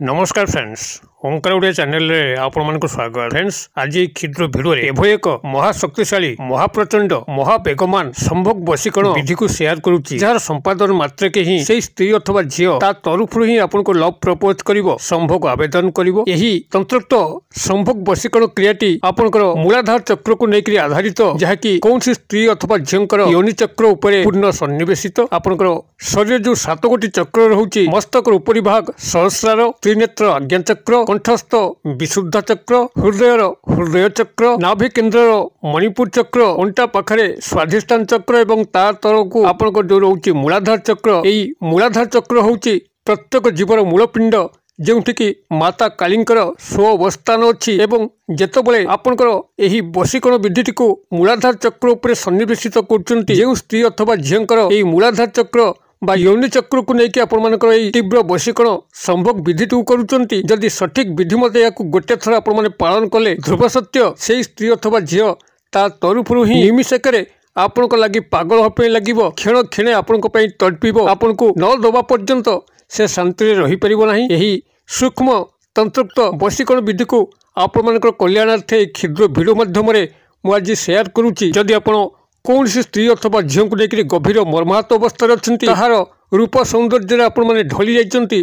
नमस्कार फ्रेंड्स ओंकार ओडिया चैनल रे आपण मानक स्वागत फ्रेंड्स आज क्षुद्र भिडियो एभय एक महाशक्तिशाली महाप्रचंड महावेगमान संभोग वशीकरण विधि को शेयर करूची जार संपादन मात्र के ही से स्त्री अथवा झियो ता तरफरु ही आपन को लव प्रपोज करिवो संभोग आवेदन करिवो एही तंत्रोक्त संभोग वशीकरण क्रियाटी आपनकर मूलाधार चक्र को नेकरी आधारित जहाकी कौनसी स्त्री अथवा झियोंकर योनि चक्र उपरे पूर्ण सन्निवेशित आपनकर शरीर जो 7 गोटी चक्र रहउची मस्तक उपरि भाग सहस्रार त्रिनेत्र आज्ञा चक्र कंठस्थ विशुद्ध चक्र हृदय चक्र नाभि केन्द्र मणिपुर चक्र अंटा पाखरे स्वाधिष्ठान चक्र एवं ता तलकू आपनकर जो रहउची मूलाधार चक्र एई मूलाधार चक्र होउची प्रत्येक जीवर मूलपिंड जेउठिकी माता कालींकर स्वस्थान अच्छी एवं जेतबले आपनकर एही वशीकरण विधिटी को मूलाधार चक्र उपरे सन्निवेशित करचंती जेउ स्त्री अथवा झियोंकर एही मूलाधार चक्र बा योनि चक्र को लेकिन आपनकर एही तीव्र वशीकरण संभोग विधिटी करूचंती जदि सठिक विधि मते याकू गोटे थर आपण माने पालन कले ध्रुव सत्य से स्त्री अथवा झियो ता तरफरु ही निमिषकरे आपनक लागि पागल होपे लागिवो क्षण क्षणे आपनक पई तड़पिबो आपनको न दबा पर्यंत से शांति रही परिबो नाही एही सूक्ष्म तंत्रोक्त वशीकरण विधि को आपण मानकर कल्याणार्थे क्षुद्र भिडियो माध्यम रे मु आज शेयर करूची जदि आपण कौन स्त्री अथवा झील को लेकर गभीर मर्माहत अवस्था ताहार रूप सौंदर्य आपण मैंने ढली जाती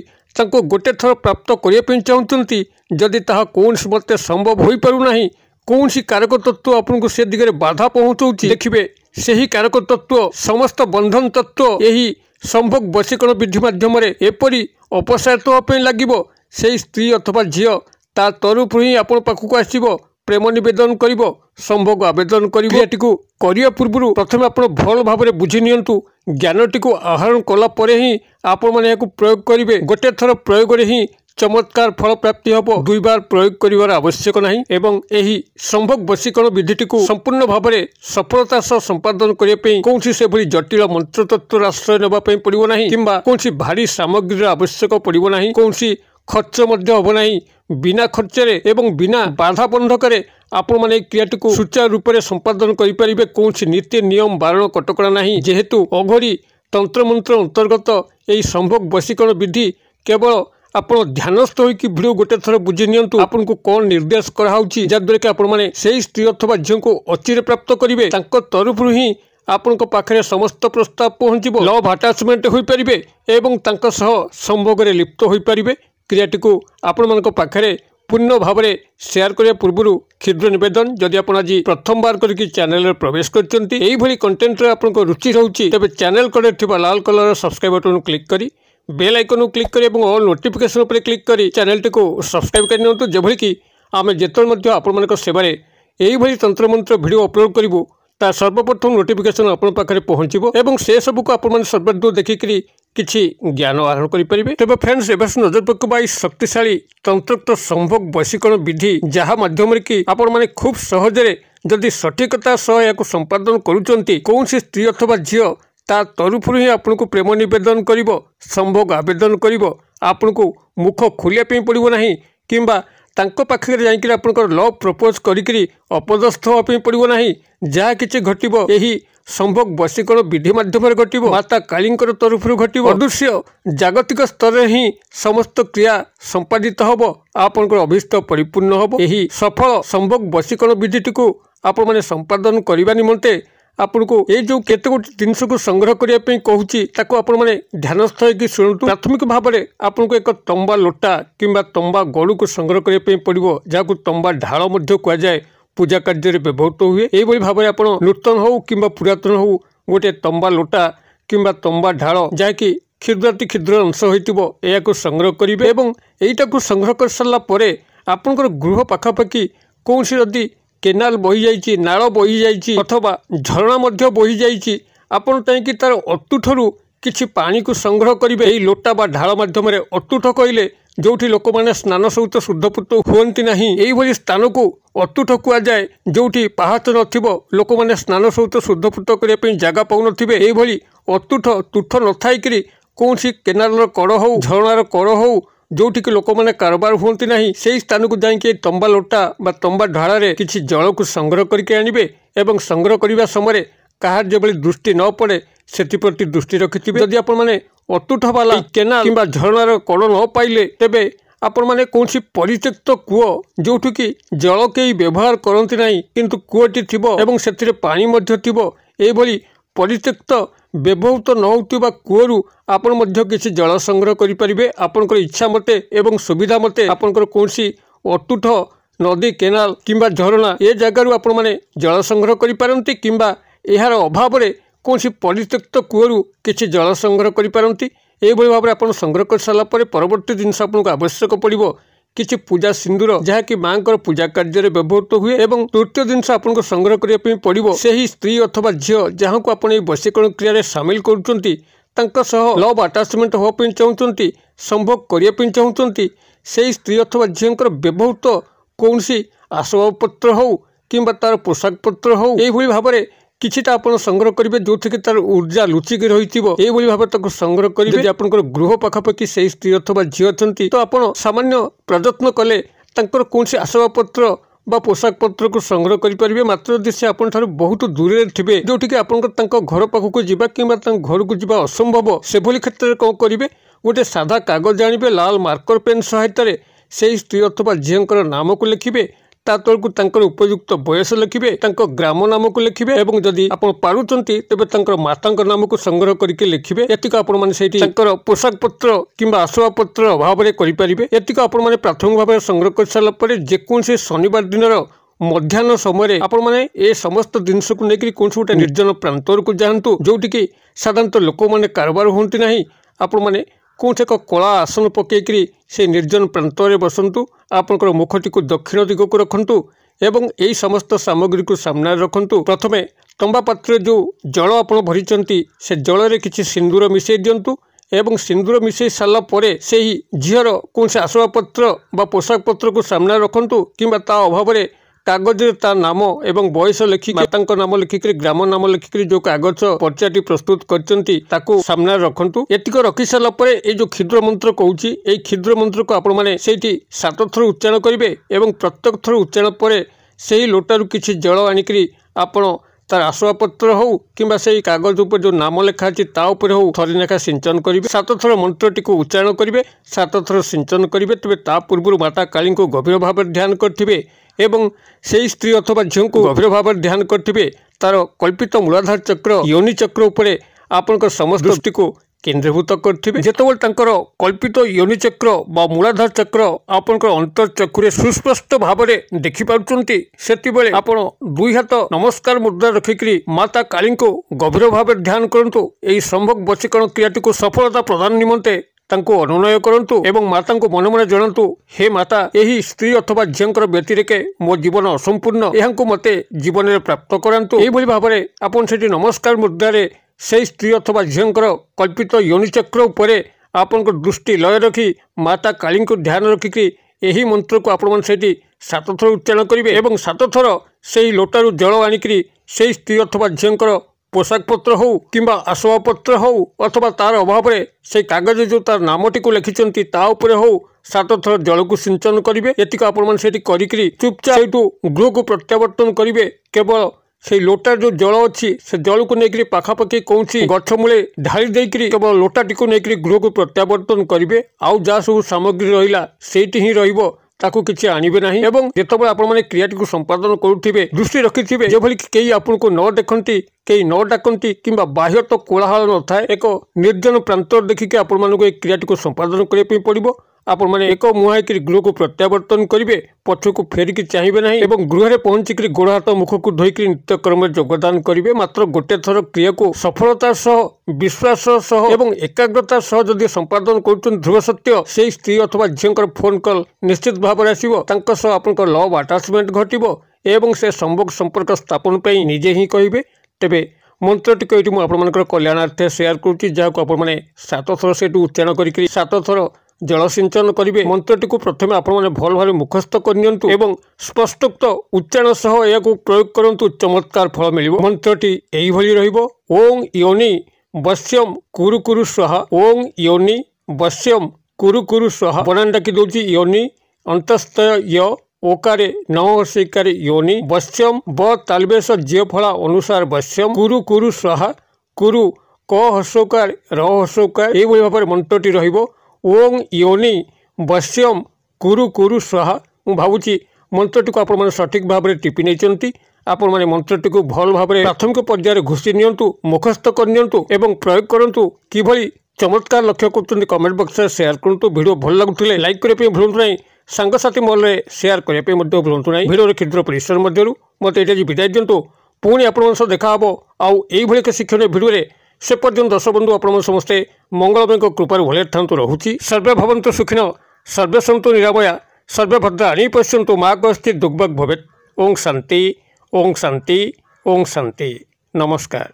गोटे थर प्राप्त करने चाहती जदि ताहा कौन मत संभव हो पारना कौन कारक तत्व आपन से दिगरे बाधा पहुँचाऊँगी देखिए से कारक तत्व समस्त बंधन तत्व यही संभोग वशीकरण विधि माध्यम एपरी अपसारित होगा लगे से स्त्री अथवा झील ता तरफ ही आपण पाखक आसब प्रेम निवेदन करिवो संभोग आवेदन करिया पूर्व प्रथम आप भल भाव में बुझी नियंतु ज्ञानटी को आहरण कला परे ही आपण माने याकू प्रयोग करिवे गोटे थर प्रयोग रे ही चमत्कार फल प्राप्ति हबो दुई बार प्रयोग करिवार आवश्यक नहीं एवं एही संभोग वशीकरण विधिटी को संपूर्ण भाव में सफलता सह संपादन करिया पे कोनसी से भली जटिल मंत्र तत्व आश्रय नेबा पे पड़िबो नाही किंबा कोनसी भारी सामग्री आवश्यक पड़िबो नाही कोनसी खर्च मध्य हम नहीं बिना खर्चरे एवं बिना बाधा बंधक आपण माने क्रियाटी को सुचारू रूप से संपादन करें कौन नीति नियम बारण कटकड़ा नहीं जेहेतु अघोरी तंत्र मंत्र अंतर्गत यही संभोग वशीकरण विधि केवल आपण ध्यानस्थ होकर भिडियो गोटे थर बुझी नियंतु आपन को कौन निर्देश कराऊँगी जहाद्वारा कि आपण माने से स्त्री अथवा झील को अचिरे प्राप्त करेंगे तरफ ही आपण पाखे समस्त प्रस्ताव पहुँचब लव आटाचमेंट हो पारे एवं संभोग में लिप्त हो पारे क्रियाटी को आपण मान पाखे पूर्ण भाव में शेयर करने पूर्व क्षुद्र निवेदन जदि आप आज प्रथम बार करके चैनल प्रवेश कर कंटेंट आपको रुचि रोचे तेज चैनल कड़े थी लाल कलर सब्सक्राइब बटन क्लिक करी बेल आइकन क्लिक करी ऑल नोटिफिकेशन पर क्लिक करी चैनल टी को सब्सक्राइब कर जेभली कि आम जिते आपण सेवार यही तंत्र मंत्र भिडियो अपलोड करूँ ता सर्वप्रथम नोटिफिकेशन आपण पाखे पहुँचब और से सबको आपण सर्वदूर देखिकी किछि ज्ञान आहरण करें तेज फ्रेंड्स एवं नजर पकड़ा शक्तिशाली तंत्रोक्त संभोग वशीकरण विधि जहाँ माध्यम कि आपण माने खूब सहजरे जदि सठिकता सह या संपादन करुचंती कौन स्त्री अथवा झील ता तरफ ही आपन को प्रेम निवेदन करिवो संभोग आवेदन करिवो आपन को मुख खोलिया पड़ो ना किंबा तांको पाखे जाइए आपनकर लव प्रपोज करी अपदस्थ होगा पड़ो ना जहाँ किछि घटिबो एही संभोग वशीकरण विधि माध्यम घटिबो माता कालींकर तरफ घटिबो अदृश्य जागतिक स्तर ही समस्त क्रिया संपादित होबो आपनकर अभिष्ट परिपूर्ण होबो एही सफल संभोग वशीकरण विधिटी को आपण माने संपादन करबा निमंते आपको ये जो केते गोटे जिनस को संग्रह करने कहूँ ताको आपण माने ध्यानस्थ होकर शुणु प्राथमिक भाव में आपको एक तंबा लोटा किंबा तंबा गड़ू को संग्रह करने पड़ो जहाँ तंबा ढाल कहुए पूजा कार्य व्यवहृत हुए यही भाव में आप नूतन हो कि पुरातन हो गोटे तंबा लोटा किंबा तंबा ढाल जहाँकि क्षुद्राति क्षुद्र अंश हो संग्रह करेंगे और यहीटा को संग्रह कर सारापर आपंकर गृह पाखापाखि कौन जदि केनाल बही जाइए नाल बही जाइए अथवा झरणा मध्य बही जाइए आपन चाहिए तार अतुठू किछि पानी को संग्रह करेंगे यही लोटा बा ढाल माध्यम अतुठ कहले जोठी लोक मैंने स्नान सहित शुद्धपुत हुअंती नहीं यही स्थान को अतुठ कहुए जोठी पाहाच नथिबो लोक मैंने स्नान सहित शुद्धपुत करने जगह पाऊन यही अतुठ तुठ न थाई कौन केनाल कड़ हो झरणार कड़ हो जोटिक लोक मैंने कारबार हुअंती नहीं से स्थान को जाइए तंबा लोटा बा तंबा ढाल किसी जल को संग्रह करके आनिबे एवं संग्रह करने समय କାହାର ଯେଭଳି ଦୃଷ୍ଟି ନ ପଡ଼େ ସେଥିପ୍ରତି ଦୃଷ୍ଟି ରଖିଥିବେ। ଯଦି ଆପଣମାନେ ଅତୁଟ ବାଲା କେନାଲ କିମ୍ବା ଝରଣାର କଡ଼ ନ ପାଇଲେ ତେବେ ଆପଣମାନେ କୌଣସି ପରିତ୍ୟକ୍ତ କୂଅ ଯେଉଁଠିକି ଜଳ କେହି ବ୍ୟବହାର କରନ୍ତି ନାହିଁ କିନ୍ତୁ କୂଅଟି ଥିବ ଏବଂ ସେଥିରେ ପାଣି ମଧ୍ୟ ଥିବ, ଏଇଭଳି ପରିତ୍ୟକ୍ତ ବ୍ୟବହୃତ ନ ହେଉଥିବା କୂଅରୁ ଆପଣ ମଧ୍ୟ କିଛି ଜଳ ସଂଗ୍ରହ କରିପାରିବେ ଆପଣଙ୍କର ଇଚ୍ଛା ମତେ ଏବଂ ସୁବିଧା ମତେ। ଆପଣଙ୍କର କୌଣସି ଅତୁଟ ନଦୀ କେନାଲ କିମ୍ବା ଝରଣା ଏ ଜାଗାରୁ ଆପଣମାନେ ଜଳ ସଂଗ୍ରହ କରିପାରନ୍ତି କିମ୍ବା ଏହାର ଅଭାବରେ କୌଣସି ପରିତ୍ୟକ୍ତ କୂଅରୁ କିଛି ଜଳ ସଂଗ୍ରହ କରିପାରନ୍ତି। ଏଇଭଳି ଭାବରେ ଆପଣ ସଂଗ୍ରହ କରିସାରିଲା ପରେ ପରବର୍ତ୍ତୀ ଜିନିଷ ଆପଣଙ୍କୁ ଆବଶ୍ୟକ ପଡ଼ିବ କିଛି ପୂଜା ସିନ୍ଦୁର, ଯାହାକି ମାଙ୍କର ପୂଜା କାର୍ଯ୍ୟରେ ବ୍ୟବହୃତ ହୁଏ। ଏବଂ ତୃତୀୟ ଜିନିଷ ଆପଣଙ୍କୁ ସଂଗ୍ରହ କରିବା ପାଇଁ ପଡ଼ିବ ସେହି ସ୍ତ୍ରୀ ଅଥବା ଝିଅ ଯାହାକୁ ଆପଣ ଏହି ବଶୀକରଣ କ୍ରିୟାରେ ସାମିଲ କରୁଛନ୍ତି, ତାଙ୍କ ସହ ଲଭ୍ ଆଟାଚମେଣ୍ଟ ହେବା ପାଇଁ ଚାହୁଁଛନ୍ତି, ସମ୍ଭୋଗ କରିବା ପାଇଁ ଚାହୁଁଛନ୍ତି, ସେହି ସ୍ତ୍ରୀ ଅଥବା ଝିଅଙ୍କର ବ୍ୟବହୃତ କୌଣସି ଆସବାବପତ୍ର ହେଉ କିମ୍ବା ତାର ପୋଷାକ ପତ୍ର ହେଉ, ଏଇଭଳି ଭାବରେ କିଛିଟା ଆପଣ ସଂଗ୍ରହ କରିବେ ଯେଉଁଥିରେ ତାର ऊर्जा ଲୁଚିକି ରହିଥିବ। ଏଇଭଳି ଭାବରେ ତାକୁ ସଂଗ୍ରହ କରିବେ। ଯଦି ଆପଣଙ୍କର ଗୃହ ପାଖାପାଖି ସେହି ସ୍ତ୍ରୀ ଅଥବା ଝିଅ ଅଛନ୍ତି ତ ଆପଣ ସାମାନ୍ୟ ପ୍ରଯତ୍ନ କଲେ ତାଙ୍କର କୌଣସି ଆସବାବପତ୍ର ବା ପୋଷାକ ପତ୍ରକୁ ସଂଗ୍ରହ କରିପାରିବେ। ମାତ୍ର ଯଦି ସେ ଆପଣଠାରୁ ବହୁତ ଦୂରରେ ଥିବେ ଯେଉଁଠିକି ଆପଣଙ୍କର ତାଙ୍କ ଘର ପାଖକୁ ଯିବା କିମ୍ବା ତାଙ୍କ ଘରକୁ ଯିବା ଅସମ୍ଭବ, ସେଭଳି କ୍ଷେତ୍ରରେ କ'ଣ କରିବେ, ଗୋଟେ ସାଧା କାଗଜ ଆଣିବେ, ଲାଲ ମାର୍କର ପେନ୍ ସହାୟତାରେ ସେହି ସ୍ତ୍ରୀ ଅଥବା ଝିଅଙ୍କର ନାମକୁ ଲେଖିବେ, ତା ତଳକୁ ତାଙ୍କର ଉପଯୁକ୍ତ ବୟସ ଲେଖିବେ, ତାଙ୍କ ଗ୍ରାମ ନାମକୁ ଲେଖିବେ ଏବଂ ଯଦି ଆପଣ ପାରୁଛନ୍ତି ତେବେ ତାଙ୍କର ମାତାଙ୍କ ନାମକୁ ସଂଗ୍ରହ କରିକି ଲେଖିବେ। ଏତିକ ଆପଣମାନେ ସେଇଠି ତାଙ୍କର ପୋଷାକ ପତ୍ର କିମ୍ବା ଆସବାବପତ୍ର ଅଭାବରେ କରିପାରିବେ। ଏତିକ ଆପଣମାନେ ପ୍ରାଥମିକ ଭାବରେ ସଂଗ୍ରହ କରିସାରିଲା ପରେ ଯେକୌଣସି ଶନିବାର ଦିନର ମଧ୍ୟାହ୍ନ ସମୟରେ ଆପଣମାନେ ଏ ସମସ୍ତ ଜିନିଷକୁ ନେଇକରି କୌଣସି ଗୋଟେ ନିର୍ଜନ ପ୍ରାନ୍ତରକୁ ଯାଆନ୍ତୁ ଯେଉଁଠିକି ସାଧାରଣତଃ ଲୋକମାନେ କାରବାର ହୁଅନ୍ତି ନାହିଁ। ଆପଣମାନେ କୌଣସି ଏକ କଳା ଆସନ ପକାଇକରି ସେ ନିର୍ଜନ ପ୍ରାନ୍ତରେ ବସନ୍ତୁ, ଆପଣଙ୍କର ମୁଖଟିକୁ ଦକ୍ଷିଣ ଦିଗକୁ ରଖନ୍ତୁ ଏବଂ ଏହି ସମସ୍ତ ସାମଗ୍ରୀକୁ ସାମ୍ନାରେ ରଖନ୍ତୁ। ପ୍ରଥମେ ତମ୍ବା ପାତ୍ରରେ ଯେଉଁ ଜଳ ଆପଣ ଭରିଛନ୍ତି ସେ ଜଳରେ କିଛି ସିନ୍ଦୁର ମିଶାଇ ଦିଅନ୍ତୁ ଏବଂ ସିନ୍ଦୁର ମିଶାଇ ସାରିଲା ପରେ ସେହି ଝିଅର କୌଣସି ଆସବାବପତ୍ର ବା ପୋଷାକ ପତ୍ରକୁ ସାମ୍ନାରେ ରଖନ୍ତୁ କିମ୍ବା ତା ଅଭାବରେ କାଗଜରେ ତା ନାମ ଏବଂ ବୟସ ଲେଖିକି ମାତାଙ୍କ ନାମ ଲେଖିକରି ଗ୍ରାମ ନାମ ଲେଖିକରି ଯେଉଁ କାଗଜ ପର୍ଚ୍ଚାଟି ପ୍ରସ୍ତୁତ କରିଛନ୍ତି ତାକୁ ସାମ୍ନାରେ ରଖନ୍ତୁ। ଏତିକ ରଖି ସାରିଲା ପରେ ଏଇ ଯେଉଁ କ୍ଷୁଦ୍ର ମନ୍ତ୍ର କହୁଛି ଏଇ କ୍ଷୁଦ୍ର ମନ୍ତ୍ରକୁ ଆପଣମାନେ ସେଇଠି 7 ଥର ଉଚ୍ଚାରଣ କରିବେ ଏବଂ ପ୍ରତ୍ୟେକ ଥର ଉଚ୍ଚାରଣ ପରେ ସେହି ଲୋଟାରୁ କିଛି ଜଳ ଆଣିକରି ଆପଣ ତାର ଆସବାବପତ୍ର ହେଉ କିମ୍ବା ସେହି କାଗଜ ଉପରେ ଯେଉଁ ନାମ ଲେଖା ଅଛି ତା ଉପରେ ହେଉ ଥରେ ଲେଖା ସିଞ୍ଚନ କରିବେ। 7 ଥର ମନ୍ତ୍ରଟିକୁ ଉଚ୍ଚାରଣ କରିବେ, 7 ଥର ସିଞ୍ଚନ କରିବେ। ତେବେ ତା ପୂର୍ବରୁ ମାତା କାଳୀଙ୍କୁ ଗଭୀର ଭାବରେ ଧ୍ୟାନ କରିଥିବେ ଏବଂ ସେହି ସ୍ତ୍ରୀ ଅଥବା ଝିଅଙ୍କୁ ଗଭୀର ଭାବରେ ଧ୍ୟାନ କରିଥିବେ। ତାର କଳ୍ପିତ ମୂଳାଧାର ଚକ୍ର योनि ଚକ୍ର ଉପରେ ଆପଣଙ୍କ ସମସ୍ତ ଦୃଷ୍ଟିକୁ କେନ୍ଦ୍ରୀଭୂତ କରିଥିବେ। ଯେତେବେଳେ ତାଙ୍କର କଳ୍ପିତ योनि ଚକ୍ର ବା ମୂଳାଧାର ଚକ୍ର ଆପଣଙ୍କର ଅନ୍ତର୍ଚକ୍ଷୁରେ ସୁସ୍ପଷ୍ଟ ଭାବରେ ଦେଖିପାରୁଛନ୍ତି, ସେତେବେଳେ ଆପଣ 2 ହାତ ନମସ୍କାର ମୁଦ୍ରା ରଖିକରି ମାତା କାଳୀଙ୍କୁ ଗଭୀର ଭାବରେ ଧ୍ୟାନ କରନ୍ତୁ। ଏହି ସମ୍ଭୋଗ ବଶୀକରଣ କ୍ରିୟାଟିକୁ ସଫଳତା ପ୍ରଦାନ ନିମନ୍ତେ ତାଙ୍କୁ ଅନୁନୟ କରନ୍ତୁ ଏବଂ ମାତାଙ୍କୁ ମନେ ମନେ ଜଣାନ୍ତୁ, ହେ ମାତା, ଏହି ସ୍ତ୍ରୀ ଅଥବା ଝିଅଙ୍କର ବ୍ୟତିରେକେ ମୋ ଜୀବନ ଅସମ୍ପୂର୍ଣ୍ଣ, ଏହାଙ୍କୁ ମୋତେ ଜୀବନରେ ପ୍ରାପ୍ତ କରାନ୍ତୁ। ଏହିଭଳି ଭାବରେ ଆପଣ ସେଠି ନମସ୍କାର ମୁଦ୍ରାରେ ସେହି ସ୍ତ୍ରୀ ଅଥବା ଝିଅଙ୍କର କଳ୍ପିତ योनि ଚକ୍ର ଉପରେ ଆପଣଙ୍କ ଦୃଷ୍ଟି ଲୟ ରଖି ମାତା କାଳୀଙ୍କୁ ଧ୍ୟାନ ରଖିକି ଏହି ମନ୍ତ୍ରକୁ ଆପଣମାନେ ସେଇଠି 7 ଥର ଉଚ୍ଚାରଣ କରିବେ ଏବଂ 7 ଥର ସେହି ଲୋଟାରୁ ଜଳ ଆଣିକରି ସେହି ସ୍ତ୍ରୀ ଅଥବା ଝିଅଙ୍କର पोशाक पत्र हो किंबा आसबाबपत्र हो अथवा तार अभाव से कागज जो तार नामटी लिखिंट हो 7 थर जल को सिंचन करेंगे। एतिक आपण चुपचाप गृह को प्रत्यावर्तन करेंगे। केवल से लोटार जो जल अच्छी से जल को लेकर पाखापाखि कौन गछ मूले ढाली देकर केवल लोटाटी को लेकर गृह को प्रत्यावर्तन करेंगे। आउ जहाँ सब सामग्री रहा सेठी ही रहिबो ताकू किसी आणवे ना। एवं जितेबाला आपण क्रियाटी को संपादन करुवे दृष्टि रखिथे जोभली कई आपन को न देखती कई न डाकती कि बाह्य तो कोलाहल न थाए एक निर्जन प्रांत देखिए आपण क्रियाटी को संपादन करने पड़ो। आपण मैंने एक मुहाई गृह को प्रत्यावर्तन करेंगे पछ को फेरिकी चाहिए ना एवं गृह में पहुंचिक गोड़ हाथ मुख को धोईक नित्यकर्म योगदान करेंगे। मात्र गोटे थर क्रिया को सफलता सह विश्वास सह एवं एकाग्रता सह जदि संपादन कर ध्रुव सत्य से स्त्री अथवा झील फोन कॉल निश्चित भाव में आसो आप लव आटाचमेंट घटो एवं से संभोग संपर्क स्थापन पर निजे ही कहे। तेबे मंत्रटी ये मुझे कल्याणार्थे शेयर करुँच जहाँ आपने 7 थर से उच्चारण कर 7 थर जल सिंचन करेंगे। मंत्रटी को प्रथम आपने भल भाव मुखस्थ करनियंतु एवं स्पष्टोक्त उच्चारण सह या प्रयोग करंतु चमत्कार फल मिलिबो। मंत्रटी एही भली रहिबो ओं योनि वश्यम कुरु कुरु स्वाहा ओं योनि वश्यम कुरु कुरु स्वाहा। बनान डाकी दउची योनि अंतस्थ य ओकारे नवहर्षिकारे योनि वश्यम ब तालबेश ज्य फला अनुसार वश्यम कुरु कुरु स्वाहा कुरु क हर्षकार र हर्षकार ये भाव में मंत्रटी रहिबो। ओं योनि वश्यम कुरु कुरु स्वाहा। मु भावुची मंत्रटी को आपण सठिक भाव में टिपि नहीं आपण मैंने मंत्रटी को भल भाव में प्राथमिक पर्यायर घुषि नियंतु मुखस्थ करनियंतु एवं प्रयोग करंतु किभली चमत्कार लक्ष्य कर कमेंट बॉक्स में शेयर करूँ। वीडियो भल लगुले लाइक करने भूलु ना सांगसाथी मल शेयर करने भूलु ना। वीडियो क्षुद्र परिश्रम मध्य मत ये विदाय दिंतु पुणी आपण देखा आउ एक शिक्षण भिडियो से पर्यंत दर्शक बंधु आपण समस्ते मंगलमय कृपार भले था रोचे। सर्वे भवन्तु सुखिन सर्वे सन्तु निरामया सर्वे भद्राणि पश्यन्तु मा कश्चित् दुर्भग भवेत्। ओं शांति ओं शांति ओं शांति। नमस्कार।